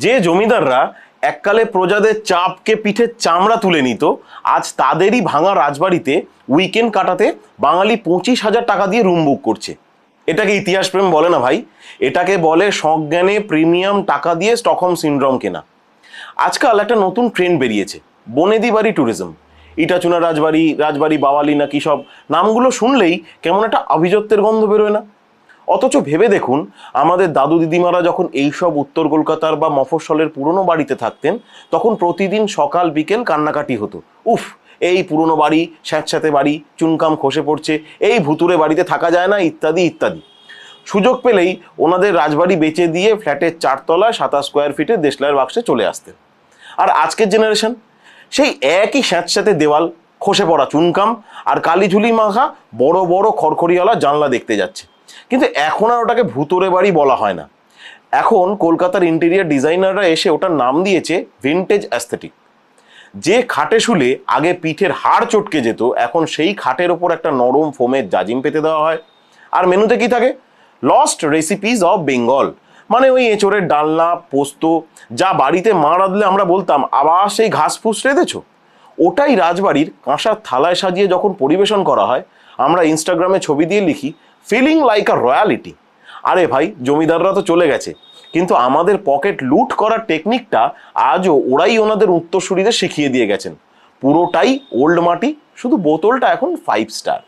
যে জমিদাররা এককালে প্রজাদের চাপকে পিঠের চামড়া তুলে নিত, আজ তাদেরই ভাঙা রাজবাড়িতে উইকেন্ড কাটাতে বাঙালি 25,000 টাকা দিয়ে রুম বুক করছে। এটাকে ইতিহাস প্রেম বলে না ভাই, এটাকে বলে সজ্ঞানে প্রিমিয়াম টাকা দিয়ে স্টকহোম সিনড্রোম কেনা। আজকাল একটা নতুন ট্রেন্ড বেরিয়েছে, বনেদি বাড়ি ট্যুরিজম। ইটাচুনা রাজবাড়ি, রাজবাড়ি বাওয়ালি নাকি সব নামগুলো শুনলেই কেমন একটা আভিজাত্যের গন্ধ বেরোয় না? অথচ ভেবে দেখুন, আমাদের দাদু দিদিমারা যখন এইসব উত্তর কলকাতার বা মফস্বলের পুরনো বাড়িতে থাকতেন, তখন প্রতিদিন সকাল বিকেল কান্নাকাটি হতো, উফ এই পুরনো বাড়ি, স্যাঁতস্যাঁতে বাড়ি, চুনকাম খসে পড়ছে, এই ভুতুরে বাড়িতে থাকা যায় না, ইত্যাদি ইত্যাদি। সুযোগ পেলেই ওনাদের রাজবাড়ি বেচে দিয়ে ফ্ল্যাটের 4 তলায় 27 স্কোয়ার ফিটে দেশলাইয়ের বাক্সে চলে আসতেন। আর আজকের জেনারেশন সেই একই স্যাঁতস্যাঁতে দেওয়াল, খসে পড়া চুনকাম আর কালিঝুলি মাখা বড় বড় খড়খড়িওয়ালা জানলা দেখতে যাচ্ছে। কিন্তু এখন আর ওটাকে ভুতুরে বাড়ি বলা হয় না, এখন কলকাতার ইন্টেরিয়ার ডিজাইনাররা এসে ওটার নাম দিয়েছে ভিন্টেজ অ্যাস্থেটিক। যে খাটে শুলে আগে পিঠের হাড় চটকে যেত, এখন সেই খাটের ওপর একটা নরম ফোমের জাজিম পেতে দেওয়া হয়। আর মেনুতে কি থাকে? লস্ট রেসিপিস অফ বেঙ্গল, মানে ওই এঁচোড়ের ডালনা, পোস্ত, যা বাড়িতে মা রাঁধলে আমরা বলতাম আবার সেই ঘাস ফুস রেঁধেছো, ওটাই রাজবাড়ির কাঁসার থালায় সাজিয়ে যখন পরিবেশন করা হয়, আমরা ইনস্টাগ্রামে ছবি দিয়ে লিখি ফিলিং লাইক আ রয়্যালিটি। আরে ভাই, জমিদাররা তো চলে গেছে, কিন্তু আমাদের পকেট লুট করার টেকনিকটা আজও ওরাই ওনাদের উত্তরসূরিদের শিখিয়ে দিয়ে গেছেন। পুরোটাই ওল্ড মাটি, শুধু বোতলটা এখন 5 স্টার।